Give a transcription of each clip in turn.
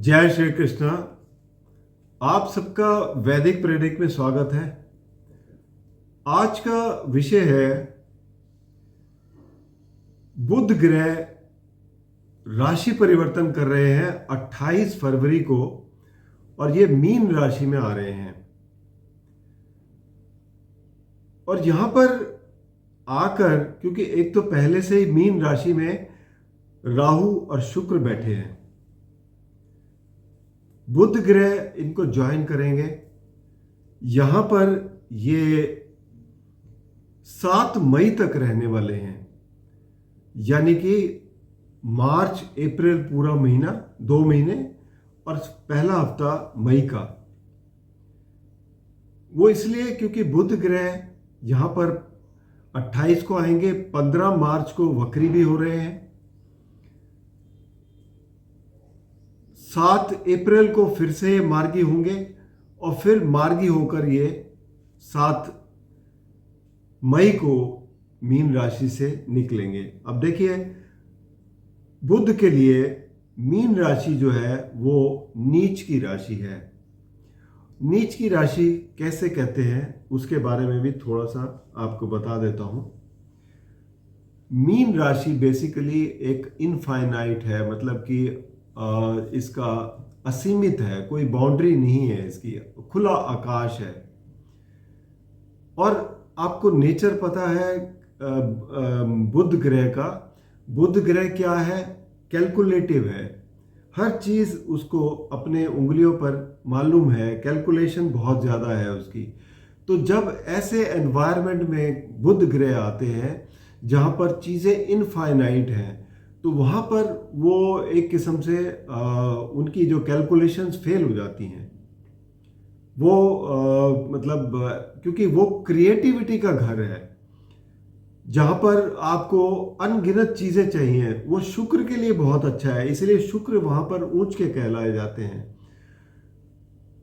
जय श्री कृष्णा। आप सबका वैदिक प्रेडिक में स्वागत है। आज का विषय है बुध ग्रह राशि परिवर्तन कर रहे हैं 28 फरवरी को और ये मीन राशि में आ रहे हैं। और यहां पर आकर, क्योंकि एक तो पहले से ही मीन राशि में राहु और शुक्र बैठे हैं, बुध ग्रह इनको ज्वाइन करेंगे। यहां पर ये 7 मई तक रहने वाले हैं, यानी कि मार्च अप्रैल पूरा महीना, 2 महीने, और पहला हफ्ता मई का। वो इसलिए क्योंकि बुध ग्रह यहां पर 28 को आएंगे, 15 मार्च को वक्री भी हो रहे हैं, 7 अप्रैल को फिर से मार्गी होंगे और फिर मार्गी होकर ये 7 मई को मीन राशि से निकलेंगे। अब देखिए, बुध के लिए मीन राशि जो है वो नीच की राशि है। नीच की राशि कैसे कहते हैं उसके बारे में भी थोड़ा सा आपको बता देता हूं। मीन राशि बेसिकली एक इनफाइनाइट है, मतलब कि इसका असीमित है, कोई बाउंड्री नहीं है, इसकी खुला आकाश है। और आपको नेचर पता है बुध ग्रह का। बुध ग्रह क्या है? कैलकुलेटिव है। हर चीज उसको अपने उंगलियों पर मालूम है, कैलकुलेशन बहुत ज्यादा है उसकी। तो जब ऐसे एनवायरनमेंट में बुध ग्रह आते हैं जहां पर चीजें इनफाइनाइट हैं, तो वहां पर वो एक किस्म से उनकी जो कैलकुलेशंस फेल हो जाती हैं। वो मतलब क्योंकि वो क्रिएटिविटी का घर है, जहां पर आपको अनगिनत चीजें चाहिए। वो शुक्र के लिए बहुत अच्छा है, इसलिए शुक्र वहां पर ऊंच के कहलाए जाते हैं।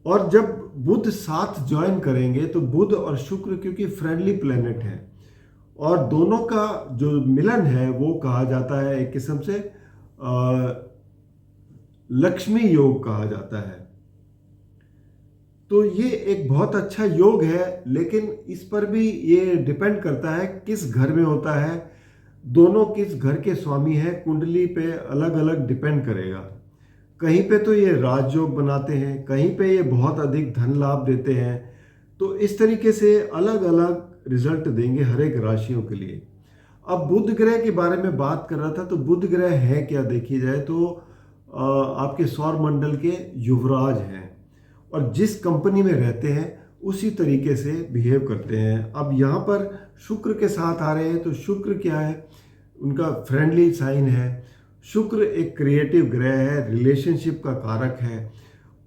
और जब बुध साथ ज्वाइन करेंगे तो बुध और शुक्र, क्योंकि फ्रेंडली प्लेनेट है, और दोनों का जो मिलन है वो कहा जाता है, एक किस्म से लक्ष्मी योग कहा जाता है। तो ये एक बहुत अच्छा योग है, लेकिन इस पर भी ये डिपेंड करता है किस घर में होता है, दोनों किस घर के स्वामी हैं, कुंडली पे अलग अलग डिपेंड करेगा। कहीं पे तो ये राजयोग बनाते हैं, कहीं पे ये बहुत अधिक धन लाभ देते हैं। तो इस तरीके से अलग अलग रिजल्ट देंगे हर एक राशियों के लिए। अब बुध ग्रह के बारे में बात कर रहा था, तो बुध ग्रह है क्या देखी जाए तो आपके सौर मंडल के युवराज हैं, और जिस कंपनी में रहते हैं उसी तरीके से बिहेव करते हैं। अब यहाँ पर शुक्र के साथ आ रहे हैं, तो शुक्र क्या है? उनका फ्रेंडली साइन है। शुक्र एक क्रिएटिव ग्रह है, रिलेशनशिप का कारक है।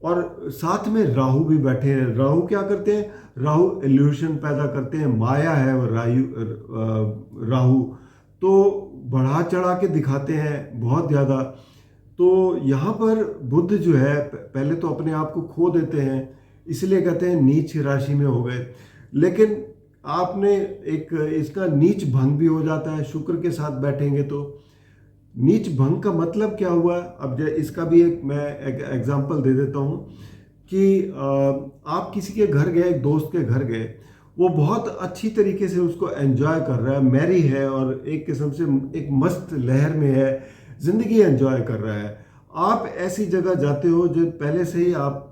और साथ में राहु भी बैठे हैं। राहु क्या करते हैं? राहु इल्यूशन पैदा करते हैं, माया है वो राहु। तो बढ़ा चढ़ा के दिखाते हैं बहुत ज़्यादा। तो यहाँ पर बुध जो है पहले तो अपने आप को खो देते हैं, इसलिए कहते हैं नीच राशि में हो गए। लेकिन आपने एक इसका नीच भंग भी हो जाता है, शुक्र के साथ बैठेंगे तो। नीच भंग का मतलब क्या हुआ? अब इसका भी एक मैं एग्जांपल दे देता हूँ कि आप किसी के घर गए, एक दोस्त के घर गए, वो बहुत अच्छी तरीके से उसको एंजॉय कर रहा है, मैरी है और एक किस्म से एक मस्त लहर में है, जिंदगी एंजॉय कर रहा है। आप ऐसी जगह जाते हो जो पहले से ही आप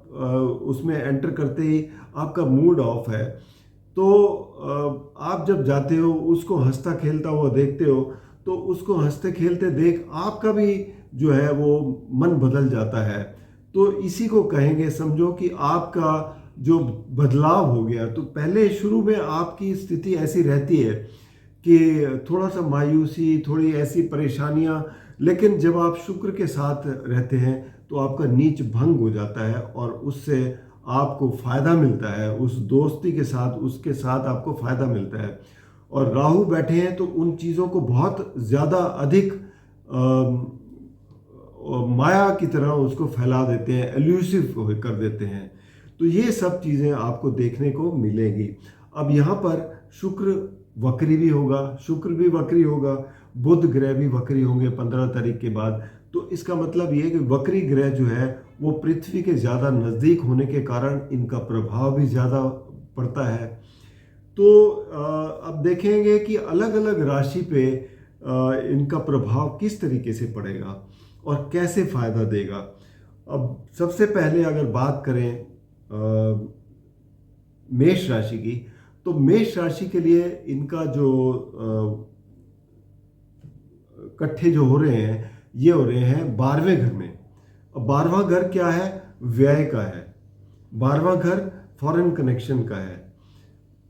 उसमें एंटर करते ही आपका मूड ऑफ है। तो आप जब जाते हो, उसको हंसता खेलता हुआ देखते हो, तो उसको हंसते खेलते देख आपका भी जो है वो मन बदल जाता है। तो इसी को कहेंगे, समझो कि आपका जो बदलाव हो गया। तो पहले शुरू में आपकी स्थिति ऐसी रहती है कि थोड़ा सा मायूसी, थोड़ी ऐसी परेशानियां, लेकिन जब आप शुक्र के साथ रहते हैं तो आपका नीच भंग हो जाता है और उससे आपको फायदा मिलता है। उस दोस्ती के साथ, उसके साथ आपको फायदा मिलता है। और राहु बैठे हैं तो उन चीज़ों को बहुत ज़्यादा अधिक माया की तरह उसको फैला देते हैं, एल्यूसिव कर देते हैं। तो ये सब चीज़ें आपको देखने को मिलेगी। अब यहाँ पर शुक्र वक्री भी होगा, शुक्र भी वक्री होगा, बुध ग्रह भी वक्री होंगे 15 तारीख के बाद। तो इसका मतलब ये है कि वक्री ग्रह जो है वो पृथ्वी के ज़्यादा नज़दीक होने के कारण इनका प्रभाव भी ज़्यादा पड़ता है। तो अब देखेंगे कि अलग अलग राशि पे इनका प्रभाव किस तरीके से पड़ेगा और कैसे फ़ायदा देगा। अब सबसे पहले अगर बात करें मेष राशि की, तो मेष राशि के लिए इनका जो इकट्ठे जो हो रहे हैं, ये हो रहे हैं 12वें घर में। अब 12वां घर क्या है? व्यय का है। 12वां घर फॉरेन कनेक्शन का है।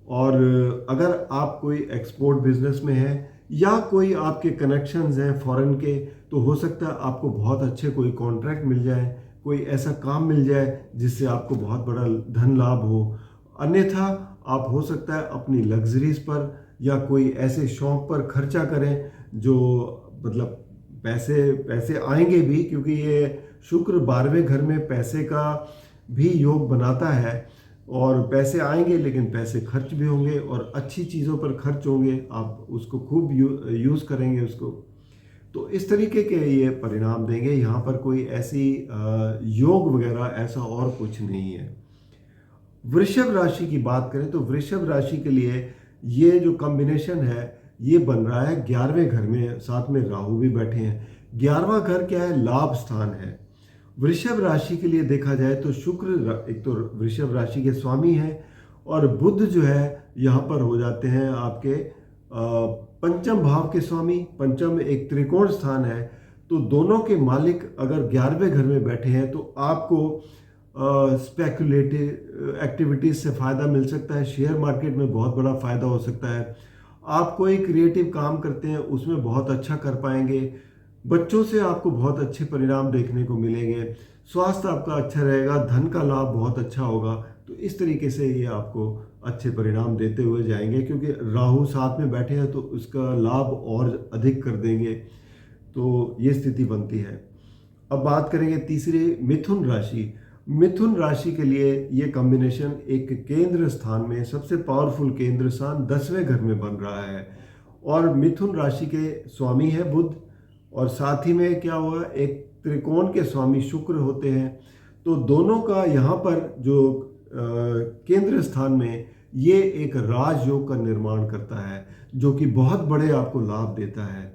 और अगर आप कोई एक्सपोर्ट बिजनेस में हैं या कोई आपके कनेक्शंस हैं फॉरेन के, तो हो सकता है आपको बहुत अच्छे कोई कॉन्ट्रैक्ट मिल जाए, कोई ऐसा काम मिल जाए जिससे आपको बहुत बड़ा धन लाभ हो। अन्यथा आप हो सकता है अपनी लग्जरीज पर या कोई ऐसे शौक पर खर्चा करें जो मतलब पैसे पैसे आएंगे भी, क्योंकि ये शुक्र 12वें घर में पैसे का भी योग बनाता है। और पैसे आएंगे लेकिन पैसे खर्च भी होंगे और अच्छी चीज़ों पर खर्च होंगे, आप उसको खूब यूज़ करेंगे उसको। तो इस तरीके के ये परिणाम देंगे। यहाँ पर कोई ऐसी योग वगैरह ऐसा और कुछ नहीं है। वृषभ राशि की बात करें तो वृषभ राशि के लिए ये जो कॉम्बिनेशन है ये बन रहा है 11वें घर में, साथ में राहु भी बैठे हैं। 11वां घर क्या है? लाभ स्थान है। वृषभ राशि के लिए देखा जाए तो शुक्र एक तो वृषभ राशि के स्वामी हैं और बुध जो है यहाँ पर हो जाते हैं आपके पंचम भाव के स्वामी। पंचम एक त्रिकोण स्थान है, तो दोनों के मालिक अगर 11वें घर में बैठे हैं तो आपको स्पेकुलेटिव एक्टिविटीज से फ़ायदा मिल सकता है। शेयर मार्केट में बहुत बड़ा फ़ायदा हो सकता है। आप कोई क्रिएटिव काम करते हैं उसमें बहुत अच्छा कर पाएंगे। बच्चों से आपको बहुत अच्छे परिणाम देखने को मिलेंगे। स्वास्थ्य आपका अच्छा रहेगा, धन का लाभ बहुत अच्छा होगा। तो इस तरीके से ये आपको अच्छे परिणाम देते हुए जाएंगे, क्योंकि राहु साथ में बैठे हैं तो उसका लाभ और अधिक कर देंगे। तो ये स्थिति बनती है। अब बात करेंगे तीसरी मिथुन राशि। मिथुन राशि के लिए ये कॉम्बिनेशन एक केंद्र स्थान में, सबसे पावरफुल केंद्र स्थान 10वें घर में बन रहा है और मिथुन राशि के स्वामी है बुध, और साथ ही में क्या हुआ, एक त्रिकोण के स्वामी शुक्र होते हैं। तो दोनों का यहाँ पर जो केंद्र स्थान में ये एक राजयोग का निर्माण करता है, जो कि बहुत बड़े आपको लाभ देता है।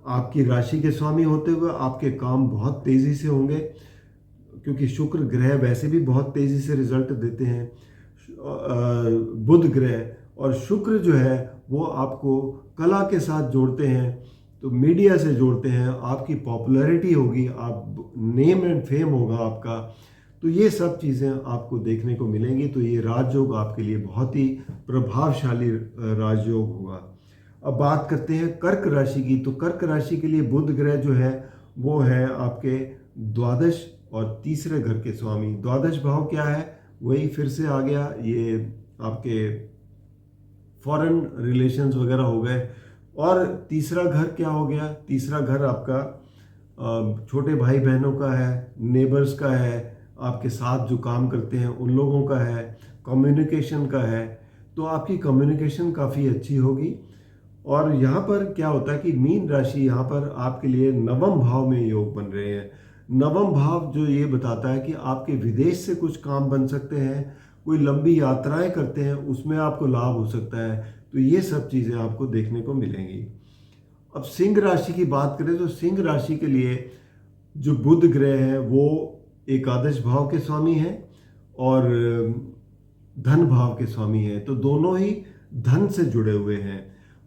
आपकी राशि के स्वामी होते हुए आपके काम बहुत तेज़ी से होंगे, क्योंकि शुक्र ग्रह वैसे भी बहुत तेज़ी से रिजल्ट देते हैं। बुध ग्रह और शुक्र जो है वो आपको कला के साथ जोड़ते हैं, तो मीडिया से जोड़ते हैं, आपकी पॉपुलैरिटी होगी, आप नेम एंड फेम होगा आपका। तो ये सब चीज़ें आपको देखने को मिलेंगी। तो ये राजयोग आपके लिए बहुत ही प्रभावशाली राजयोग होगा। अब बात करते हैं कर्क राशि की। तो कर्क राशि के लिए बुध ग्रह जो है वो है आपके द्वादश और तीसरे घर के स्वामी। द्वादश भाव क्या है? वही फिर से आ गया, ये आपके फॉरेन रिलेशंस वगैरह हो गए। और तीसरा घर क्या हो गया? तीसरा घर आपका छोटे भाई बहनों का है, नेबर्स का है, आपके साथ जो काम करते हैं उन लोगों का है, कम्युनिकेशन का है। तो आपकी कम्युनिकेशन काफ़ी अच्छी होगी। और यहाँ पर क्या होता है कि मीन राशि यहाँ पर आपके लिए नवम भाव में योग बन रहे हैं। नवम भाव जो ये बताता है कि आपके विदेश से कुछ काम बन सकते हैं, कोई लंबी यात्राएं करते हैं उसमें आपको लाभ हो सकता है। तो ये सब चीज़ें आपको देखने को मिलेंगी। अब सिंह राशि की बात करें तो सिंह राशि के लिए जो बुध ग्रह है वो एकादश भाव के स्वामी हैं और धन भाव के स्वामी हैं। तो दोनों ही धन से जुड़े हुए हैं।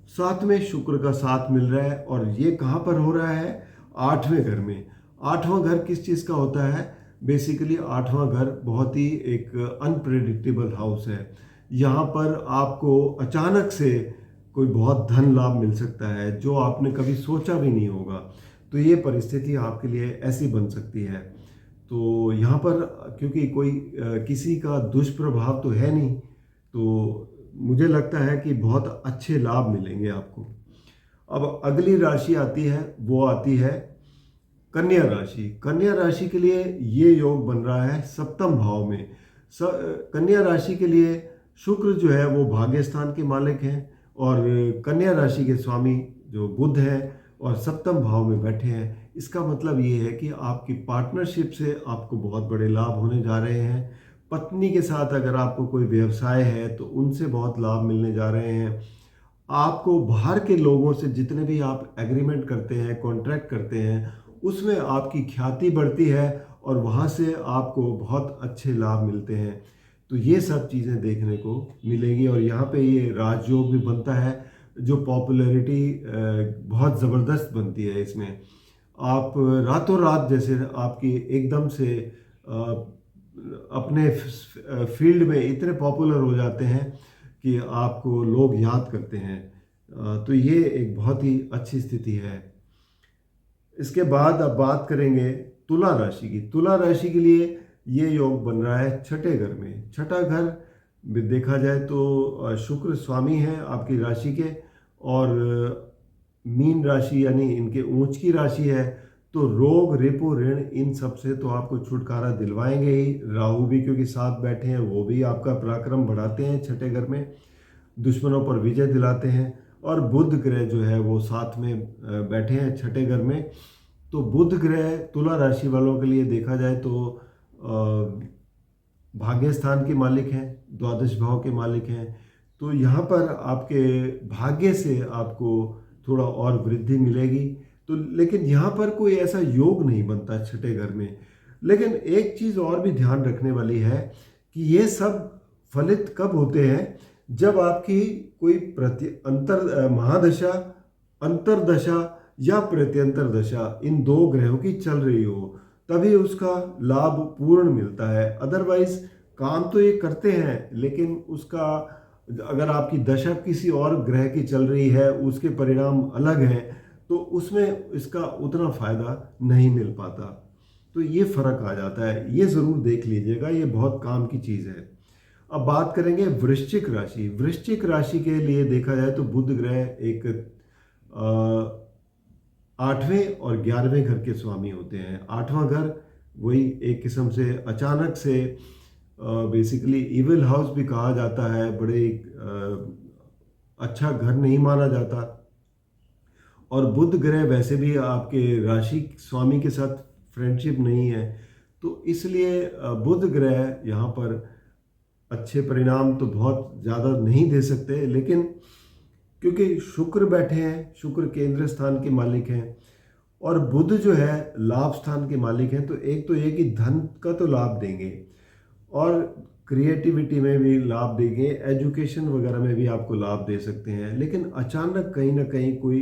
साथ में शुक्र का साथ मिल रहा है और ये कहाँ पर हो रहा है? 8वें घर में। 8वां घर किस चीज़ का होता है? बेसिकली 8वां घर बहुत ही एक अनप्रेडिक्टेबल हाउस है। यहाँ पर आपको अचानक से कोई बहुत धन लाभ मिल सकता है जो आपने कभी सोचा भी नहीं होगा। तो ये परिस्थिति आपके लिए ऐसी बन सकती है। तो यहाँ पर क्योंकि कोई किसी का दुष्प्रभाव तो है नहीं, तो मुझे लगता है कि बहुत अच्छे लाभ मिलेंगे आपको। अब अगली राशि आती है, वो आती है कन्या राशि। कन्या राशि के लिए ये योग बन रहा है सप्तम भाव में। कन्या राशि के लिए शुक्र जो है वो भाग्य स्थान के मालिक हैं और कन्या राशि के स्वामी जो बुध है और सप्तम भाव में बैठे हैं। इसका मतलब ये है कि आपकी पार्टनरशिप से आपको बहुत बड़े लाभ होने जा रहे हैं। पत्नी के साथ अगर आपको कोई व्यवसाय है तो उनसे बहुत लाभ मिलने जा रहे हैं। आपको बाहर के लोगों से जितने भी आप एग्रीमेंट करते हैं, कॉन्ट्रैक्ट करते हैं, उसमें आपकी ख्याति बढ़ती है और वहाँ से आपको बहुत अच्छे लाभ मिलते हैं। तो ये सब चीज़ें देखने को मिलेगी और यहाँ पे ये राजयोग भी बनता है, जो पॉपुलैरिटी बहुत ज़बरदस्त बनती है इसमें। आप रातों रात जैसे आपकी एकदम से अपने फील्ड में इतने पॉपुलर हो जाते हैं कि आपको लोग याद करते हैं। तो ये एक बहुत ही अच्छी स्थिति है। इसके बाद अब बात करेंगे तुला राशि की। तुला राशि के लिए ये योग बन रहा है छठे घर में। छठा घर में देखा जाए तो शुक्र स्वामी हैं आपकी राशि के, और मीन राशि यानी इनके ऊंच की राशि है। तो रोग, रिपु, ऋण, इन सब से तो आपको छुटकारा दिलवाएंगे ही। राहु भी क्योंकि साथ बैठे हैं, वो भी आपका पराक्रम बढ़ाते हैं छठे घर में, दुश्मनों पर विजय दिलाते हैं। और बुध ग्रह जो है वो साथ में बैठे हैं छठे घर में। तो बुध ग्रह तुला राशि वालों के लिए देखा जाए तो भाग्य स्थान के मालिक हैं, द्वादश भाव के मालिक हैं। तो यहाँ पर आपके भाग्य से आपको थोड़ा और वृद्धि मिलेगी। तो लेकिन यहाँ पर कोई ऐसा योग नहीं बनता छठे घर में। लेकिन एक चीज़ और भी ध्यान रखने वाली है कि ये सब फलित कब होते हैं, जब आपकी कोई महादशा, अंतरदशा या प्रत्यंतर दशा इन दो ग्रहों की चल रही हो, तभी उसका लाभ पूर्ण मिलता है। अदरवाइज काम तो ये करते हैं, लेकिन उसका अगर आपकी दशा किसी और ग्रह की चल रही है, उसके परिणाम अलग हैं, तो उसमें इसका उतना फायदा नहीं मिल पाता। तो ये फर्क आ जाता है, ये ज़रूर देख लीजिएगा, ये बहुत काम की चीज़ है। अब बात करेंगे वृश्चिक राशि। वृश्चिक राशि के लिए देखा जाए तो बुध ग्रह एक 8वें और 11वें घर के स्वामी होते हैं। 8वां घर वही एक किस्म से अचानक से बेसिकली इविल हाउस भी कहा जाता है, बड़े अच्छा घर नहीं माना जाता। और बुध ग्रह वैसे भी आपके राशि स्वामी के साथ फ्रेंडशिप नहीं है, तो इसलिए बुध ग्रह यहाँ पर अच्छे परिणाम तो बहुत ज़्यादा नहीं दे सकते। लेकिन क्योंकि शुक्र बैठे हैं, शुक्र केंद्र स्थान के मालिक हैं, और बुध जो है लाभ स्थान के मालिक हैं, तो एक तो ये कि धन का तो लाभ देंगे और क्रिएटिविटी में भी लाभ देंगे, एजुकेशन वगैरह में भी आपको लाभ दे सकते हैं। लेकिन अचानक कहीं ना कहीं कोई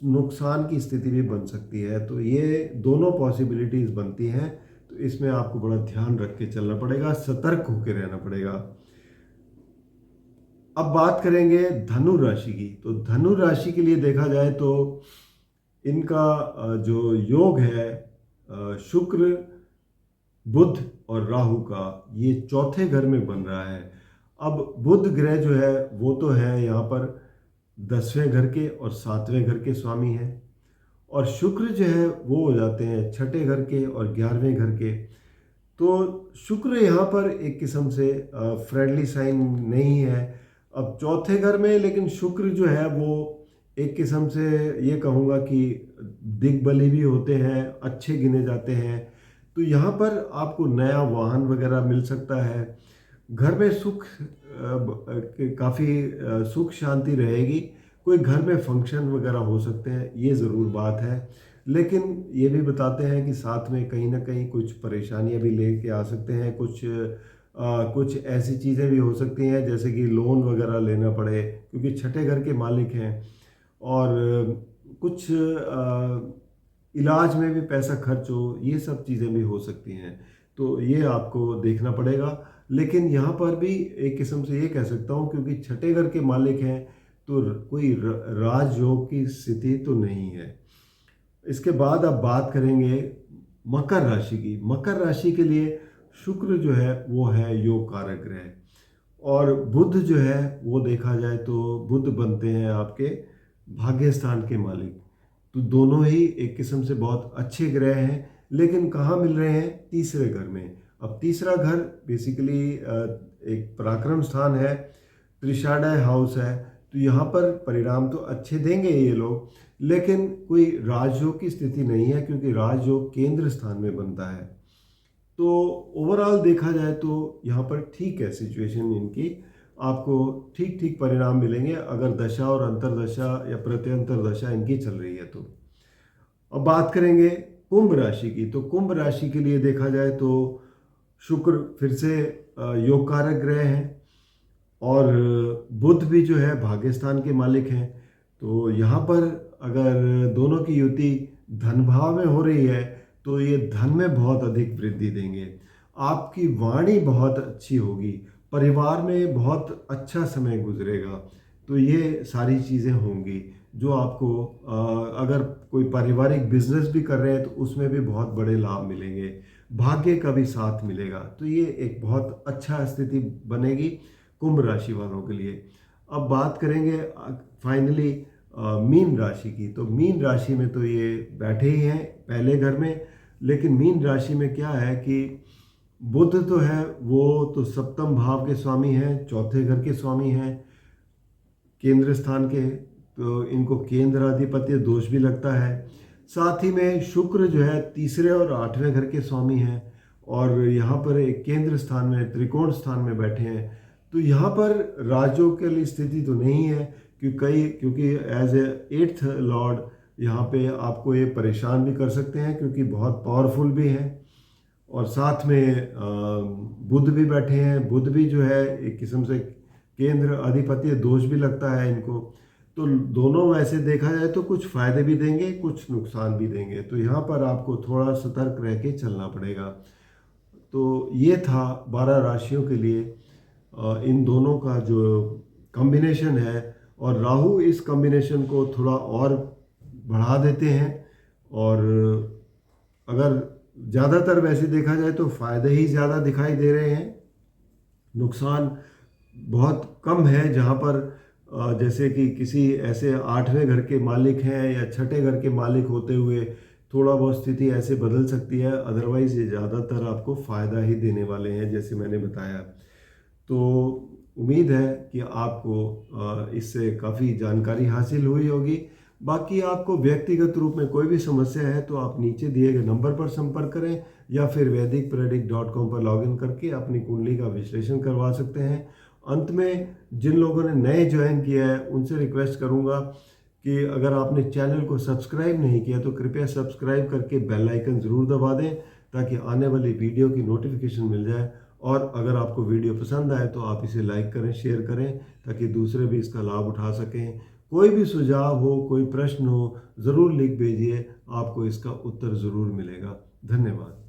नुकसान की स्थिति भी बन सकती है। तो ये दोनों पॉसिबिलिटीज़ बनती हैं, तो इसमें आपको बड़ा ध्यान रख के चलना पड़ेगा, सतर्क होकर रहना पड़ेगा। अब बात करेंगे धनु राशि की। तो धनु राशि के लिए देखा जाए तो इनका जो योग है शुक्र, बुध और राहु का, ये चौथे घर में बन रहा है। अब बुध ग्रह जो है वो तो है यहाँ पर 10वें घर के और 7वें घर के स्वामी हैं, और शुक्र जो है वो हो जाते हैं छठे घर के और 11वें घर के। तो शुक्र यहाँ पर एक किस्म से फ्रेंडली साइन नहीं है अब चौथे घर में, लेकिन शुक्र जो है वो एक किस्म से ये कहूँगा कि दिग्बली भी होते हैं, अच्छे गिने जाते हैं। तो यहाँ पर आपको नया वाहन वगैरह मिल सकता है, घर में सुख काफ़ी सुख शांति रहेगी, कोई घर में फंक्शन वगैरह हो सकते हैं, ये ज़रूर बात है। लेकिन ये भी बताते हैं कि साथ में कहीं ना कहीं कुछ परेशानियां भी लेके आ सकते हैं, कुछ ऐसी चीज़ें भी हो सकती हैं जैसे कि लोन वगैरह लेना पड़े, क्योंकि छठे घर के मालिक हैं, और कुछ इलाज में भी पैसा खर्च हो, ये सब चीज़ें भी हो सकती हैं। तो ये आपको देखना पड़ेगा। लेकिन यहाँ पर भी एक किस्म से ये कह सकता हूँ, क्योंकि छठे घर के मालिक हैं, तो कोई राजयोग की स्थिति तो नहीं है। इसके बाद अब बात करेंगे मकर राशि की। मकर राशि के लिए शुक्र जो है वो है योग कारक ग्रह, और बुध जो है वो देखा जाए तो बुध बनते हैं आपके भाग्य स्थान के मालिक। तो दोनों ही एक किस्म से बहुत अच्छे ग्रह हैं, लेकिन कहाँ मिल रहे हैं? तीसरे घर में। अब तीसरा घर बेसिकली एक पराक्रम स्थान है, त्रिषाढ़य हाउस है, तो यहाँ पर परिणाम तो अच्छे देंगे ये लोग, लेकिन कोई राजयोग की स्थिति नहीं है, क्योंकि राजयोग केंद्र स्थान में बनता है। तो ओवरऑल देखा जाए तो यहाँ पर ठीक है सिचुएशन इनकी, आपको ठीक ठीक परिणाम मिलेंगे अगर दशा और अंतरदशा या प्रत्यंतर दशा इनकी चल रही है। तो अब बात करेंगे कुंभ राशि की। तो कुंभ राशि के लिए देखा जाए तो शुक्र फिर से योग कारक ग्रह हैं, और बुध भी जो है भाग्यस्थान के मालिक हैं। तो यहाँ पर अगर दोनों की युति धन भाव में हो रही है तो ये धन में बहुत अधिक वृद्धि देंगे, आपकी वाणी बहुत अच्छी होगी, परिवार में बहुत अच्छा समय गुजरेगा। तो ये सारी चीज़ें होंगी जो आपको अगर कोई पारिवारिक बिजनेस भी कर रहे हैं तो उसमें भी बहुत बड़े लाभ मिलेंगे, भाग्य का भी साथ मिलेगा। तो ये एक बहुत अच्छा स्थिति बनेगी कुंभ राशि वालों के लिए। अब बात करेंगे फाइनली मीन राशि की। तो मीन राशि में तो ये बैठे ही हैं पहले घर में, लेकिन मीन राशि में क्या है कि बुध तो है, वो तो सप्तम भाव के स्वामी हैं, चौथे घर के स्वामी हैं, केंद्र स्थान के, तो इनको केंद्र अधिपत्य दोष भी लगता है। साथ ही में शुक्र जो है तीसरे और आठवें घर के स्वामी हैं, और यहाँ पर एक केंद्र स्थान में त्रिकोण स्थान में बैठे हैं। तो यहाँ पर राजयोग के लिए स्थिति तो नहीं है, क्योंकि एज ए 8th लॉर्ड यहाँ पे आपको ये परेशान भी कर सकते हैं, क्योंकि बहुत पावरफुल भी हैं। और साथ में बुध भी बैठे हैं, बुध भी जो है एक किस्म से केंद्र अधिपत्य दोष भी लगता है इनको। तो दोनों वैसे देखा जाए तो कुछ फायदे भी देंगे, कुछ नुकसान भी देंगे। तो यहाँ पर आपको थोड़ा सतर्क रह के चलना पड़ेगा। तो ये था 12 राशियों के लिए इन दोनों का जो कॉम्बिनेशन है, और राहु इस कॉम्बिनेशन को थोड़ा और बढ़ा देते हैं। और अगर ज़्यादातर वैसे देखा जाए तो फ़ायदे ही ज़्यादा दिखाई दे रहे हैं, नुकसान बहुत कम है। जहाँ पर जैसे कि किसी ऐसे 8वें घर के मालिक हैं या छठे घर के मालिक होते हुए थोड़ा बहुत स्थिति ऐसे बदल सकती है, अदरवाइज़ ये ज़्यादातर आपको फ़ायदा ही देने वाले हैं जैसे मैंने बताया। तो उम्मीद है कि आपको इससे काफ़ी जानकारी हासिल हुई होगी। बाकी आपको व्यक्तिगत रूप में कोई भी समस्या है तो आप नीचे दिए गए नंबर पर संपर्क करें, या फिर vedicpredict.com पर लॉगिन करके अपनी कुंडली का विश्लेषण करवा सकते हैं। अंत में जिन लोगों ने नए ज्वाइन किया है उनसे रिक्वेस्ट करूंगा कि अगर आपने चैनल को सब्सक्राइब नहीं किया तो कृपया सब्सक्राइब करके बेल आइकन ज़रूर दबा दें, ताकि आने वाली वीडियो की नोटिफिकेशन मिल जाए। और अगर आपको वीडियो पसंद आए तो आप इसे लाइक करें, शेयर करें, ताकि दूसरे भी इसका लाभ उठा सकें। कोई भी सुझाव हो, कोई प्रश्न हो, ज़रूर लिख भेजिए, आपको इसका उत्तर ज़रूर मिलेगा। धन्यवाद।